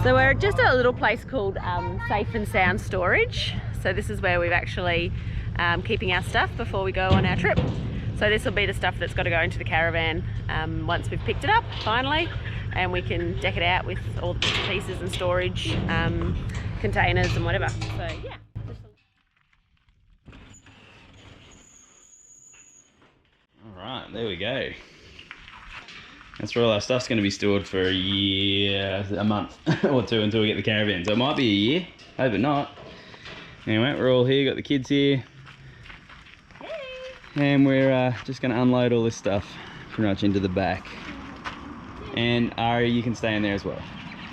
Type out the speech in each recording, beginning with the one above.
So we're just at a little place called Safe and Sound Storage. So this is where we're actually keeping our stuff before we go on our trip. So this will be the stuff that's got to go into the caravan once we've picked it up, finally, and we can deck it out with all the pieces and storage containers and whatever. So yeah. Alright, there we go. That's where all our stuff's going to be stored for a month or two until we get the caravan. So it might be a year, hope not. Anyway, we're all here, got the kids here. And we're just going to unload all this stuff pretty much into the back. And Ari, you can stay in there as well.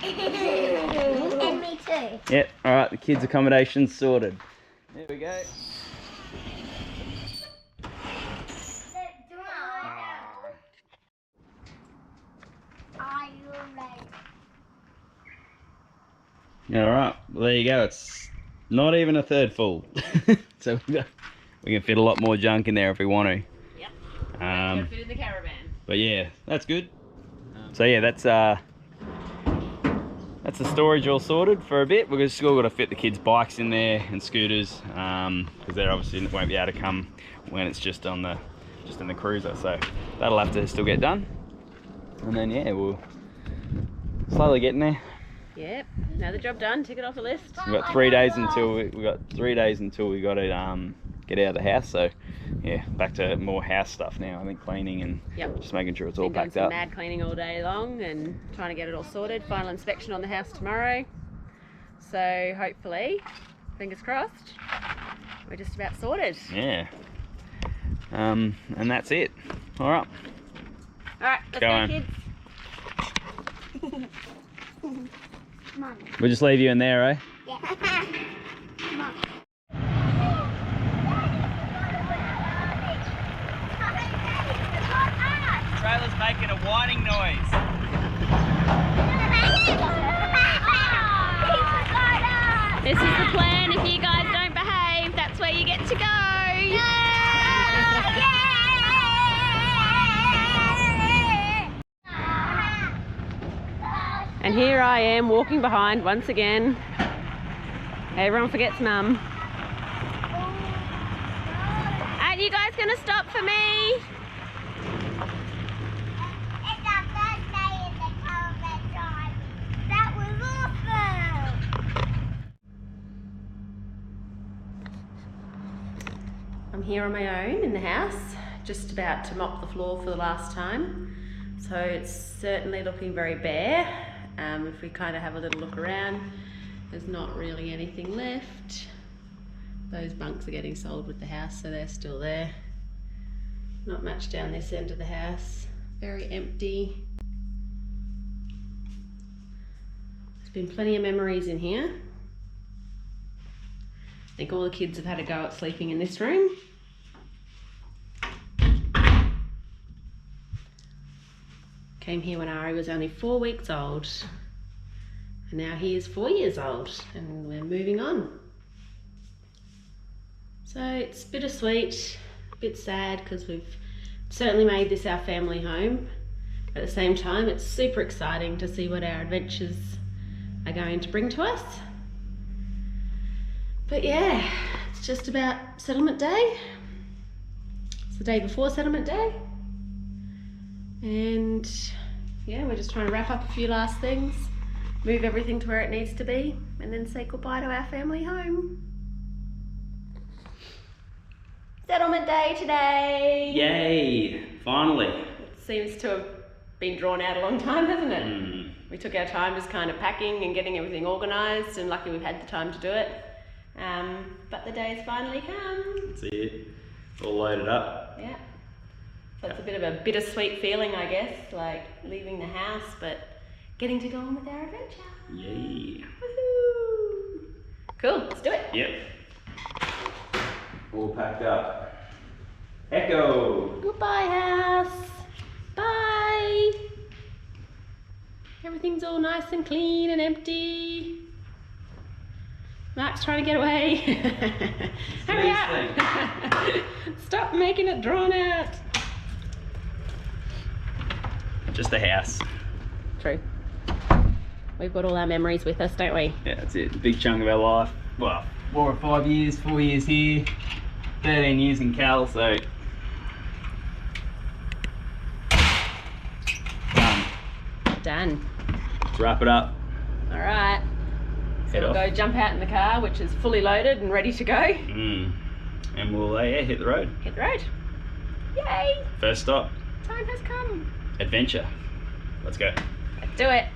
And me too. Yep, alright, the kids' accommodation's sorted. There we go. Alright, well there you go, it's not even a third full. So we can fit a lot more junk in there if we want to. Yep. Fit in the caravan. But yeah, that's good. So yeah, that's the storage all sorted for a bit. We've still got to fit the kids' bikes in there and scooters, because they obviously won't be able to come when it's just in the cruiser. So that'll have to still get done. And then yeah, we'll slowly get in there. Yep, another job done, tick it off the list. We've got 3 days until we got to get out of the house. So yeah, back to more house stuff now. I think cleaning and just making sure it's all packed up. Mad cleaning all day long and trying to get it all sorted. Final inspection on the house tomorrow. So hopefully, fingers crossed, we're just about sorted. Yeah. And that's it. All right. All right, let's go, kids. We'll just leave you in there, eh? Yeah. Trailer's making a whining noise. This is the plan. If you guys don't behave, that's where you get to go. And here I am walking behind once again. Everyone forgets Mum. Aren't you guys gonna stop for me? It's our first day in the caravan drive. That was awesome. I'm here on my own in the house, just about to mop the floor for the last time. So it's certainly looking very bare. If we kind of have a little look around, there's not really anything left. Those bunks are getting sold with the house, so they're still there. Not much down this end of the house. Very empty. There's been plenty of memories in here. I think all the kids have had a go at sleeping in this room. Came here when Ari was only 4 weeks old, and now he is 4 years old, and we're moving on. So it's bittersweet, a bit sad, because we've certainly made this our family home. At the same time, it's super exciting to see what our adventures are going to bring to us. But yeah, it's just about settlement day. It's the day before settlement day. And yeah, we're just trying to wrap up a few last things, move everything to where it needs to be, and then say goodbye to our family home. Settlement day today! Yay! Finally! It seems to have been drawn out a long time, hasn't it? We took our time just kind of packing and getting everything organised, and lucky we've had the time to do it. But the day's finally come. That's it. All loaded up. Yeah. So it's a bit of a bittersweet feeling, I guess, like leaving the house, but getting to go on with our adventure. Yay. Woohoo! Cool, let's do it. Yep. All packed up. Echo! Goodbye, house. Bye. Everything's all nice and clean and empty. Mark's trying to get away. Hurry up. Stop making it drawn out. Just a house. True. we've got all our memories with us, don't we? Yeah, that's it. A big chunk of our life. Well, 4 or 5 years, 4 years here, 13 years in Cal, so Done. let's wrap it up. All right. So Head we'll off. go jump out in the car, which is fully loaded and ready to go. And we'll yeah, hit the road. Hit the road. Yay! First stop, Time has come. adventure. Let's go. Let's do it.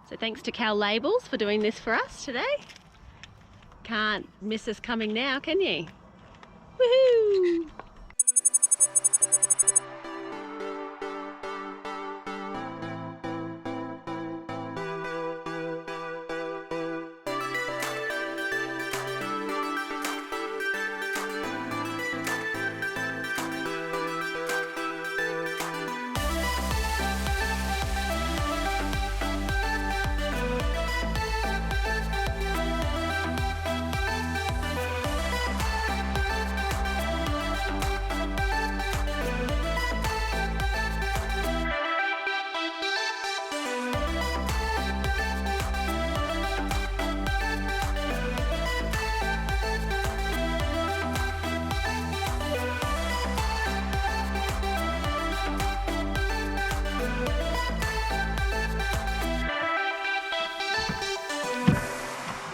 So thanks to Cal Labels for doing this for us today. Can't miss us coming now, can you? Woohoo!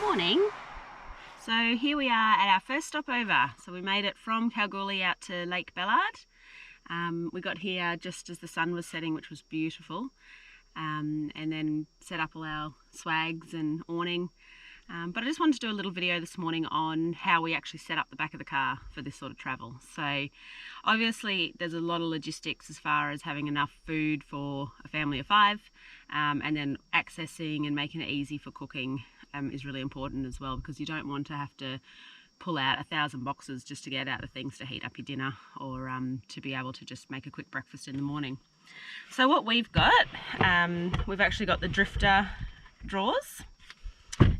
Morning. So here we are at our first stopover. So we made it from Kalgoorlie out to Lake Ballard. We got here just as the sun was setting, which was beautiful, and then set up all our swags and awning. But I just wanted to do a little video this morning on how we actually set up the back of the car for this sort of travel. So obviously there's a lot of logistics as far as having enough food for a family of 5, and then accessing and making it easy for cooking is really important as well, because you don't want to have to pull out 1,000 boxes just to get out the things to heat up your dinner, or to be able to just make a quick breakfast in the morning. So what we've got, we've actually got the drifter drawers,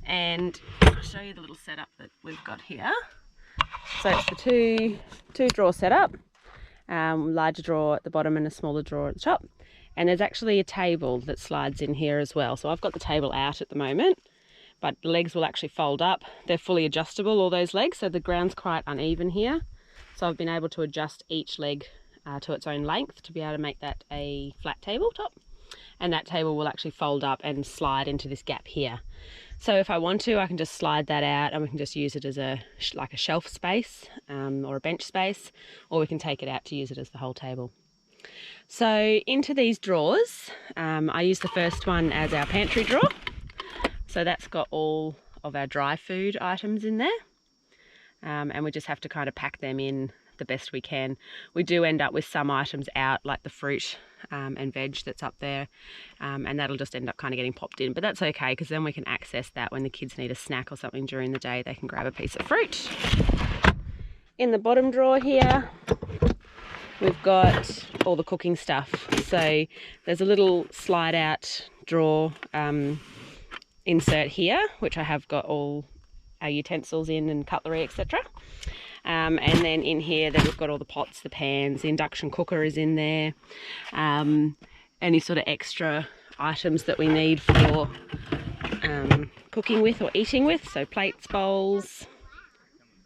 and I'll show you the little setup that we've got here. So it's the two drawer setup, larger drawer at the bottom and a smaller drawer at the top, and there's actually a table that slides in here as well. So I've got the table out at the moment, but the legs will actually fold up. They're fully adjustable, all those legs, so the ground's quite uneven here. So I've been able to adjust each leg to its own length to be able to make that a flat tabletop. And that table will actually fold up and slide into this gap here. So if I want to, I can just slide that out and we can just use it as like a shelf space or a bench space, or we can take it out to use it as the whole table. So into these drawers, I use the first one as our pantry drawer. So that's got all of our dry food items in there, and we just have to kind of pack them in the best we can. We do end up with some items out, like the fruit and veg that's up there, and that'll just end up kind of getting popped in, but that's okay, because then we can access that when the kids need a snack or something during the day. They can grab a piece of fruit. In the bottom drawer here, we've got all the cooking stuff. So there's a little slide out drawer insert here, which I have got all our utensils in and cutlery, etc. And then in here, then we've got all the pots, the pans, the induction cooker is in there. Any sort of extra items that we need for cooking with or eating with. So plates, bowls,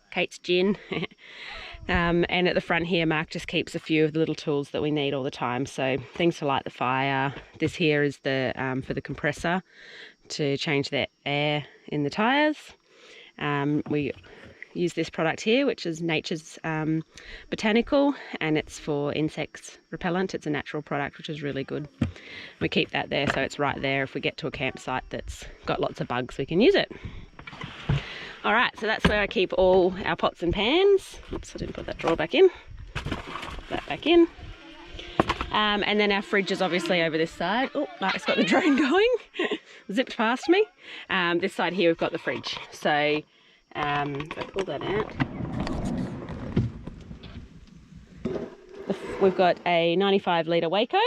Kate's gin. And at the front here, Mark just keeps a few of the little tools that we need all the time. So things to light the fire. This here is the for the compressor to change the air in the tyres. We use this product here, which is Nature's Botanical, and it's for insects repellent. It's a natural product, which is really good. We keep that there, so it's right there. If we get to a campsite that's got lots of bugs, we can use it. All right, so that's where I keep all our pots and pans. Oops, I didn't put that drawer back in. Put that back in. And then our fridge is obviously over this side. Oh, Mark's got the drone going. Zipped past me. This side here we've got the fridge. So if I pull that out, we've got a 95 litre Waco,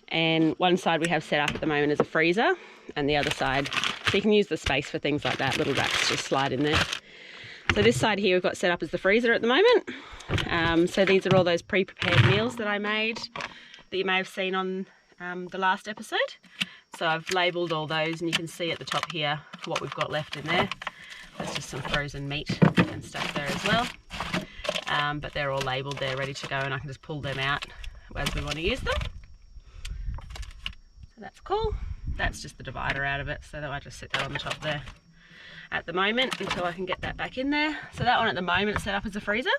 and one side we have set up at the moment as a freezer, and the other side, so you can use the space for things like that. Little racks just slide in there. So this side here we've got set up as the freezer at the moment. So these are all those pre-prepared meals that I made that you may have seen on the last episode. So I've labelled all those, and you can see at the top here what we've got left in there. There's just some frozen meat and stuff there as well. But they're all labelled, they're ready to go, and I can just pull them out as we want to use them. So that's cool. That's just the divider out of it, so that I just set that on the top there at the moment until I can get that back in there. So that one at the moment is set up as a freezer.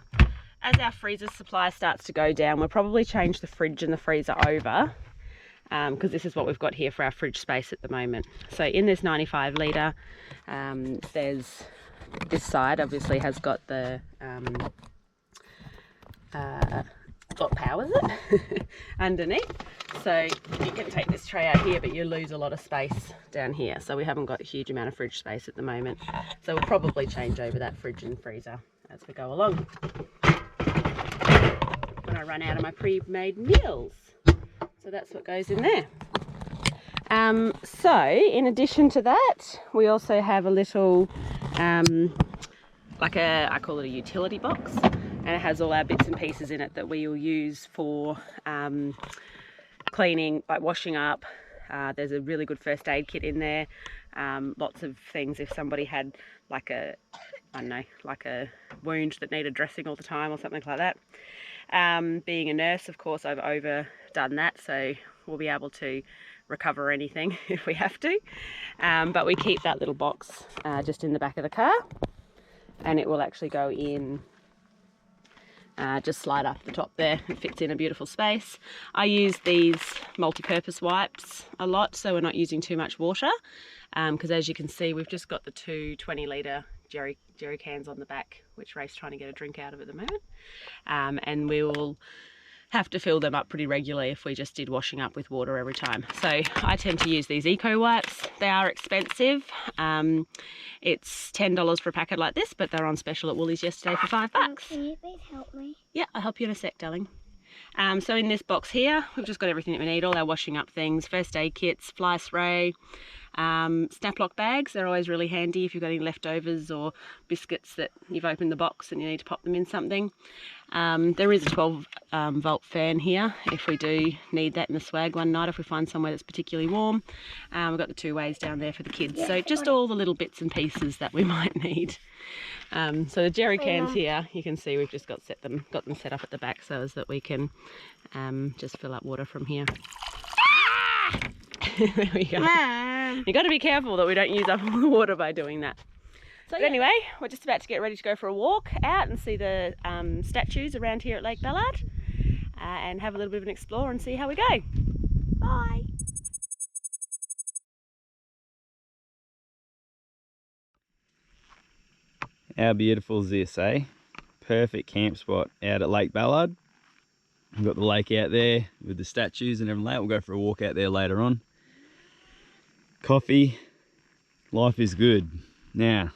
As our freezer supply starts to go down, we'll probably change the fridge and the freezer over, because this is what we've got here for our fridge space at the moment. So in this 95 litre, there's this side obviously has got the what powers it underneath. So you can take this tray out here, but you lose a lot of space down here. So we haven't got a huge amount of fridge space at the moment. So we'll probably change over that fridge and freezer as we go along, when I run out of my pre-made meals. So that's what goes in there. So in addition to that, we also have a little, I call it a utility box, and it has all our bits and pieces in it that we will use for cleaning, like washing up. There's a really good first aid kit in there. Lots of things if somebody had like a wound that needed dressing all the time or something like that. Being a nurse, of course, I've overdone that, so we'll be able to recover anything if we have to. But we keep that little box just in the back of the car, and it will actually go in, just slide up the top there. It fits in a beautiful space. I use these multi-purpose wipes a lot, so we're not using too much water, because as you can see, we've just got the two 20 litre jerry cans on the back, which Rafe's trying to get a drink out of at the moment, and we will have to fill them up pretty regularly if we just did washing up with water every time. So I tend to use these eco wipes. They are expensive. It's $10 for a packet like this, but they're on special at Woolies yesterday for $5. Can you please help me? Yeah, I'll help you in a sec, darling. So in this box here, we've just got everything that we need, all our washing up things, first aid kits, fly spray, snap lock bags. They're always really handy if you've got any leftovers or biscuits that you've opened the box and you need to pop them in something. There is a 12 volt fan here if we do need that in the swag one night, if we find somewhere that's particularly warm. We've got the 2 ways down there for the kids, so just all the little bits and pieces that we might need. So the jerry cans here, you can see we've just got them set up at the back so as that we can just fill up water from here. There we go. You've got to be careful that we don't use up all the water by doing that. So anyway, we're just about to get ready to go for a walk out and see the statues around here at Lake Ballard, and have a little bit of an explore and see how we go. Bye. How beautiful is this, eh? Perfect camp spot out at Lake Ballard. We've got the lake out there with the statues and everything like that. We'll go for a walk out there later on. Coffee, life is good. Now,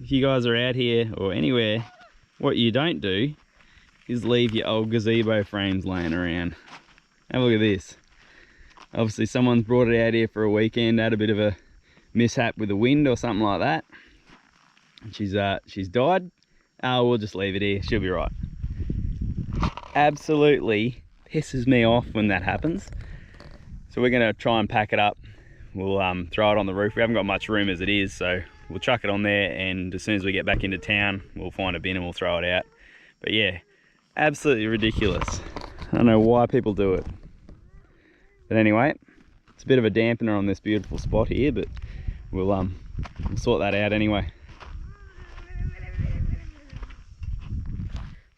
if you guys are out here or anywhere, what you don't do is leave your old gazebo frames laying around. Have a look at this. Obviously someone's brought it out here for a weekend, had a bit of a mishap with the wind or something like that. She's died. We'll just leave it here, she'll be right. Absolutely pisses me off when that happens. So we're gonna try and pack it up. We'll throw it on the roof. We haven't got much room as it is, so we'll chuck it on there, and as soon as we get back into town, we'll find a bin and we'll throw it out. But yeah, absolutely ridiculous. I don't know why people do it. But anyway, it's a bit of a dampener on this beautiful spot here, but we'll sort that out anyway.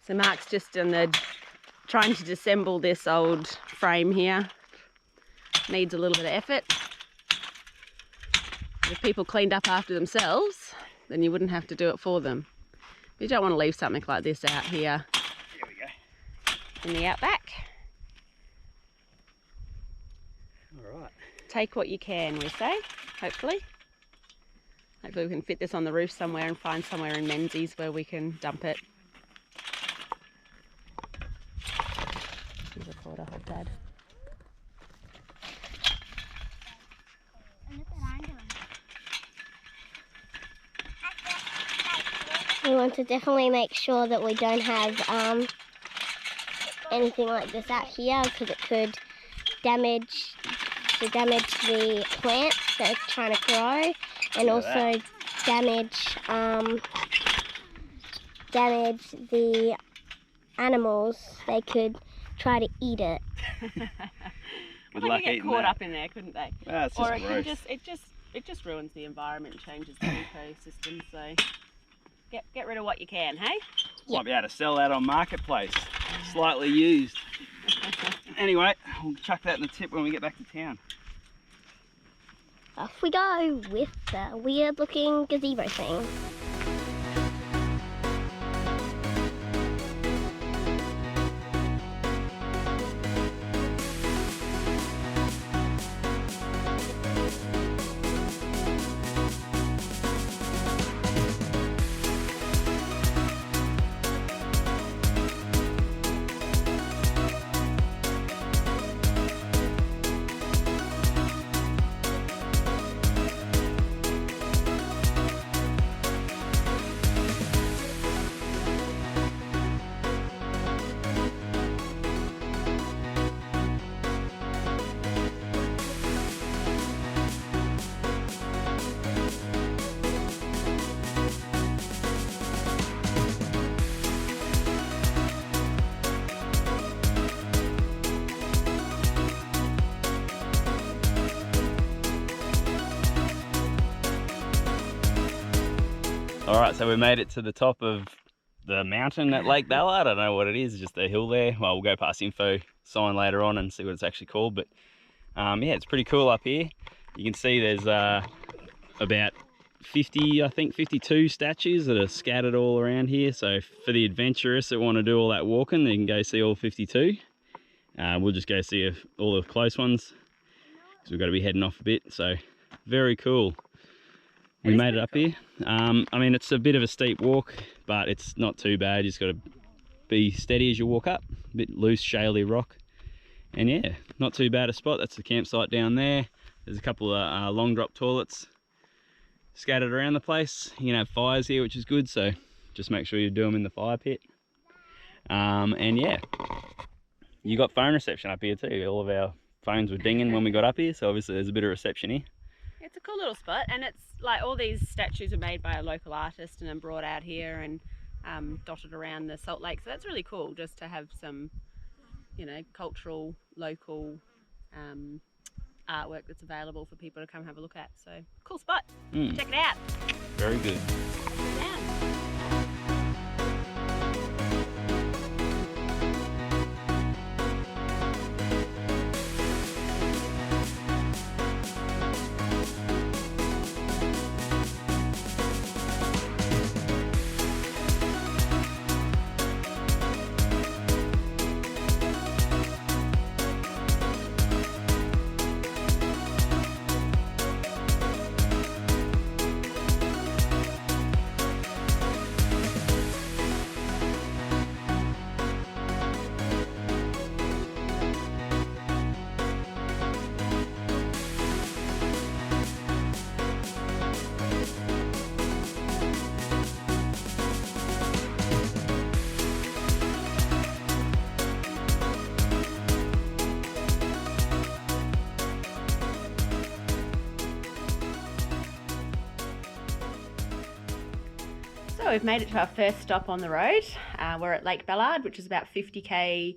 So Mark's just trying to disassemble this old frame here. Needs a little bit of effort. If people cleaned up after themselves, then you wouldn't have to do it for them. But you don't want to leave something like this out here. Here we go. In the outback. All right. Take what you can, we say, hopefully. Hopefully we can fit this on the roof somewhere and find somewhere in Menzies where we can dump it. Here's a quarter hot dad. We want to definitely make sure that we don't have anything like this out here, because it could damage the plants that are trying to grow, and also damage the animals. They could try to eat it. Good They luck could get eating caught that. up in there, couldn't they? Ah, it's Or just it gross. can it just ruins the environment and changes the ecosystem. So get rid of what you can, hey? Might be able to sell that on Marketplace. Slightly used. Anyway, we'll chuck that in the tip when we get back to town. Off we go with the weird looking gazebo thing. All right, so we made it to the top of the mountain at Lake Ballard. I don't know what it is, just a hill there. Well, we'll go past info sign later on and see what it's actually called. But yeah, it's pretty cool up here. You can see there's about 50, I think 52 statues that are scattered all around here. So for the adventurous that want to do all that walking, they can go see all 52. We'll just go see all the close ones because we've got to be heading off a bit. So very cool. We made it up here. I mean, it's a bit of a steep walk, but it's not too bad. You just got to be steady as you walk up. A bit loose, shaly rock. And yeah, not too bad a spot. That's the campsite down there. There's a couple of long drop toilets scattered around the place. You can have fires here, which is good. So just make sure you do them in the fire pit. And yeah, you got phone reception up here too. All of our phones were dinging when we got up here. So obviously there's a bit of reception here. It's a cool little spot, and it's like all these statues are made by a local artist and then brought out here and dotted around the Salt Lake. So that's really cool, just to have some, you know, cultural, local artwork that's available for people to come have a look at. So cool spot. Check it out. Very good. Yeah. So we've made it to our first stop on the road. We're at Lake Ballard, which is about 50k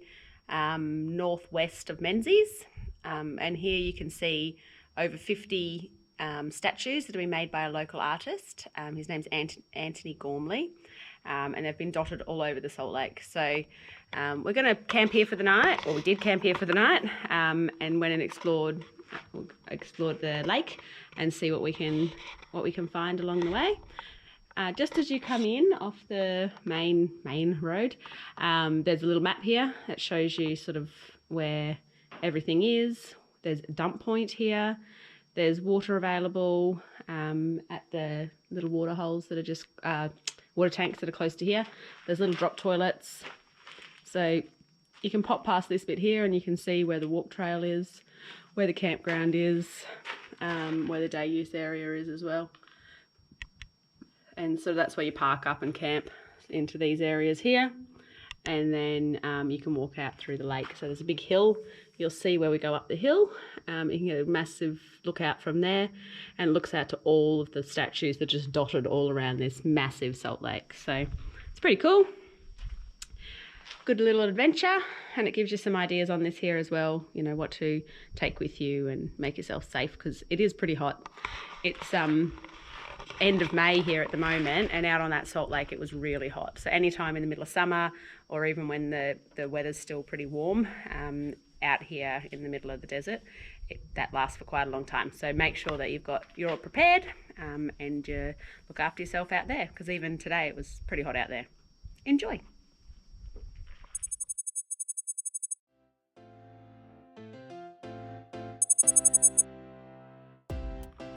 northwest of Menzies. And here you can see over 50 statues that have been made by a local artist. His name's Anthony Gormley. and they've been dotted all over the Salt Lake. So we're going to camp here for the night, or we did camp here for the night, and went and explored the lake and see what we can find along the way. Just as you come in off the main road, there's a little map here that shows you sort of where everything is. There's a dump point here. There's water available at the little water holes that are just water tanks that are close to here. There's little drop toilets. So you can pop past this bit here and you can see where the walk trail is, where the campground is, where the day use area is as well. And so that's where you park up and camp into these areas here. And then you can walk out through the lake. So there's a big hill. You'll see where we go up the hill. You can get a massive look out from there, and it looks out to all of the statues that are just dotted all around this massive Salt Lake. So it's pretty cool. Good little adventure, and it gives you some ideas on this here as well, you know, what to take with you and make yourself safe, because it is pretty hot. It's end of May here at the moment, and out on that Salt Lake it was really hot. So anytime in the middle of summer, or even when the weather's still pretty warm, out here in the middle of the desert, that lasts for quite a long time. So make sure that you're all prepared, and you look after yourself out there, because even today it was pretty hot out there. Enjoy.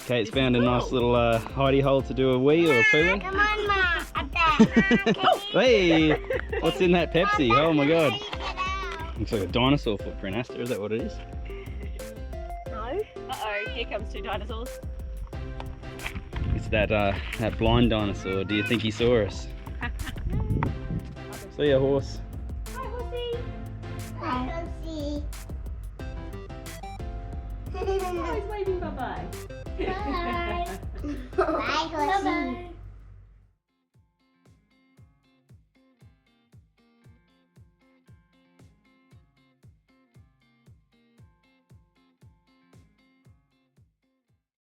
Kate's found a nice little hidey hole to do a wee or a poo in. Come on, Ma. Up there. Hey, what's in that Pepsi? Oh my god. Looks like a dinosaur footprint, Asta. Is that what it is? No. Uh-oh, here comes two dinosaurs. It's that blind dinosaur. Do you think he saw us? See ya, horse. Hi, horsey. Hi, Lucy. Oh, he's waving bye-bye. Bye. Bye, Lucy.